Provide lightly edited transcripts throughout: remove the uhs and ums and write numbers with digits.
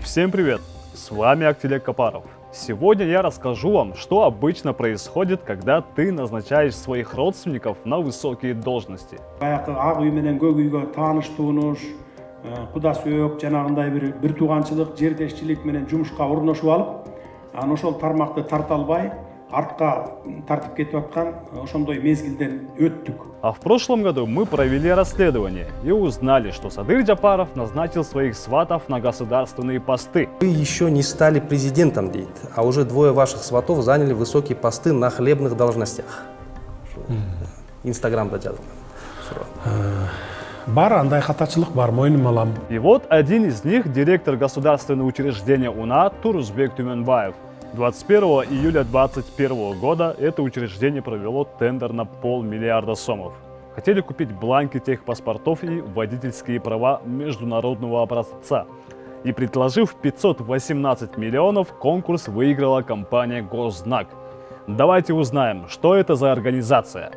Всем привет! С вами Актилек Капаров. Сегодня я расскажу вам, что обычно происходит, когда ты назначаешь своих родственников на высокие должности. Баягы ак үй менен көк үйгө тааныштуугуңуз, куда сөөк жанагындай бир тууганчылык, жердешчилик менен жумушка орношуп алып, анан ошол тармакты тарта албай, артка тартып кетип аткан ошондой мезгилден өттүк. А в прошлом году мы провели расследование и узнали, что Садыр Джапаров назначил своих сватов на государственные посты. Вы еще не стали президентом, дейт, а уже двое ваших сватов заняли высокие посты на хлебных должностях. Инстаграмда жазылган. Бар, андай катачылык бар, мойнума алам. И вот один из них, директор государственного учреждения УНА Турузбек Тюменбаев. 21 июля 2021 года это учреждение провело тендер на 500 миллиарда сомов. Хотели купить бланки техпаспортов и водительские права международного образца. И предложив 518 миллионов, конкурс выиграла компания Госзнак. Давайте узнаем, что это за организация.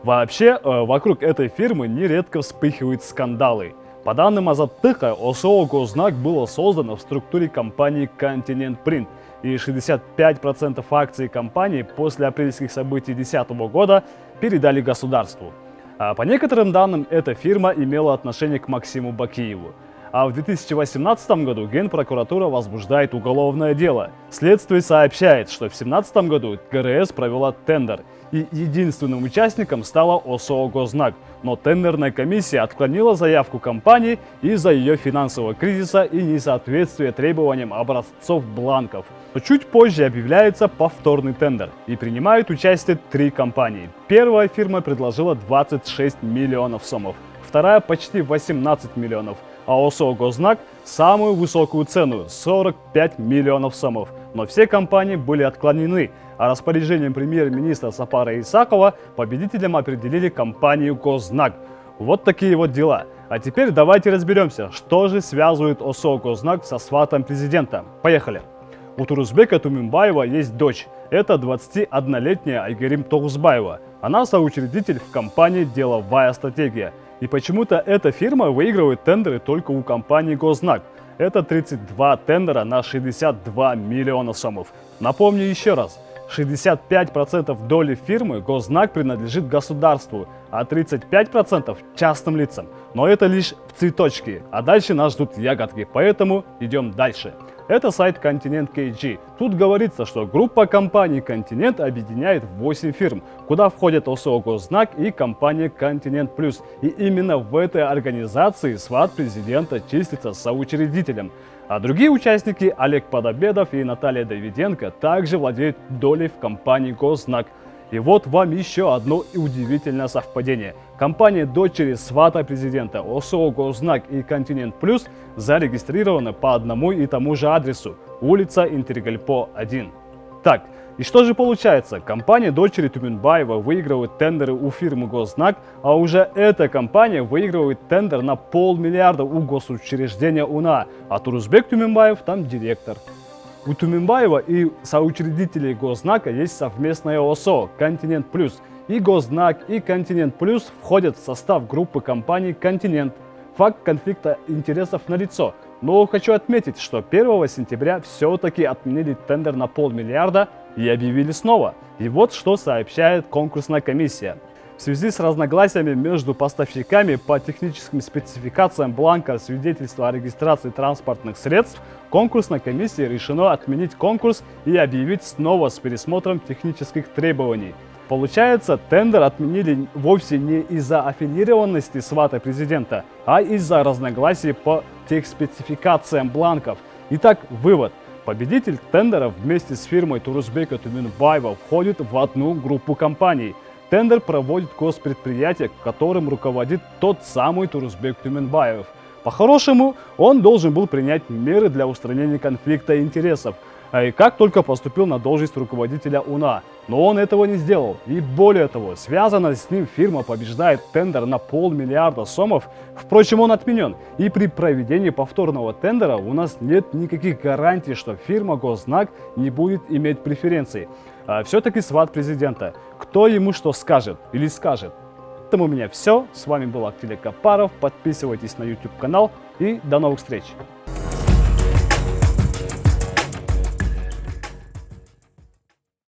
Вообще, вокруг этой фирмы нередко вспыхивают скандалы. По данным Азаттыка, ОСО Госзнак было создано в структуре компании Continent Print, и 65% акций компании после апрельских событий 2010 года передали государству. А по некоторым данным, эта фирма имела отношение к Максиму Бакиеву. А в 2018 году Генпрокуратура возбуждает уголовное дело. Следствие сообщает, что в 2017 году ГРС провела тендер, и единственным участником стала ОСО Госзнак. Но тендерная комиссия отклонила заявку компании из-за ее финансового кризиса и несоответствия требованиям образцов бланков. Но чуть позже объявляется повторный тендер, и принимают участие 3 компании. Первая фирма предложила 26 миллионов сомов, вторая почти 18 миллионов, а ОСО Госзнак самую высокую цену – 45 миллионов сомов. Но все компании были отклонены, а распоряжением премьер-министра Сапара Исакова победителем определили компанию Госзнак. Вот такие вот дела. А теперь давайте разберемся, что же связывает ОСО Госзнак со сватом президента. Поехали! У Турузбека Тюменбаева есть дочь. Это 21-летняя Айгерим Тогузбаева. Она соучредитель в компании «Деловая стратегия». И почему-то эта фирма выигрывает тендеры только у компании Госзнак. Это 32 тендера на 62 миллиона сомов. Напомню еще раз, 65% доли фирмы Госзнак принадлежит государству, а 35% частным лицам. Но это лишь в цветочке, а дальше нас ждут ягодки, поэтому идем дальше. Это сайт Continent KG. Тут говорится, что группа компаний Continent объединяет 8 фирм, куда входят ОСО Госзнак и компания Continent Plus. И именно в этой организации сват президента числится соучредителем. А другие участники, Олег Подобедов и Наталья Давиденко, также владеют долей в компании Госзнак. И вот вам еще одно удивительное совпадение. Компания дочери свата президента ОСО Госзнак и Continent Plus зарегистрированы по одному и тому же адресу – улица Интергальпо 1. Так, и что же получается? Компания дочери Тюменбаева выигрывает тендеры у фирмы Госзнак, а уже эта компания выигрывает тендер на 500 миллиарда у госучреждения УНА, а Турузбек Тюменбаев там директор. У Тюменбаева и соучредителей Госзнака есть совместное ОСО Continent Plus. И Госзнак, и Continent Plus входят в состав группы компаний Continent. Факт конфликта интересов налицо. Но хочу отметить, что 1 сентября все-таки отменили тендер на 500 миллиарда и объявили снова. И вот что сообщает конкурсная комиссия. В связи с разногласиями между поставщиками по техническим спецификациям бланка свидетельства о регистрации транспортных средств, конкурсной комиссией решено отменить конкурс и объявить снова с пересмотром технических требований. Получается, тендер отменили вовсе не из-за аффилированности свата президента, а из-за разногласий по техспецификациям бланков. Итак, вывод. Победитель тендера вместе с фирмой Турузбека Тюменбаева входит в одну группу компаний. Тендер проводит госпредприятие, которым руководит тот самый Турузбек Тюменбаев. По-хорошему, он должен был принять меры для устранения конфликта интересов, и как только поступил на должность руководителя УНА. Но он этого не сделал. И более того, связанная с ним фирма побеждает тендер на 500 миллиарда сомов. Впрочем, он отменен. И при проведении повторного тендера у нас нет никаких гарантий, что фирма Госзнак не будет иметь преференций. Все-таки сват президента. Кто ему что скажет или скажет? На этом у меня все. С вами был Актилек Капаров. Подписывайтесь на YouTube канал и до новых встреч.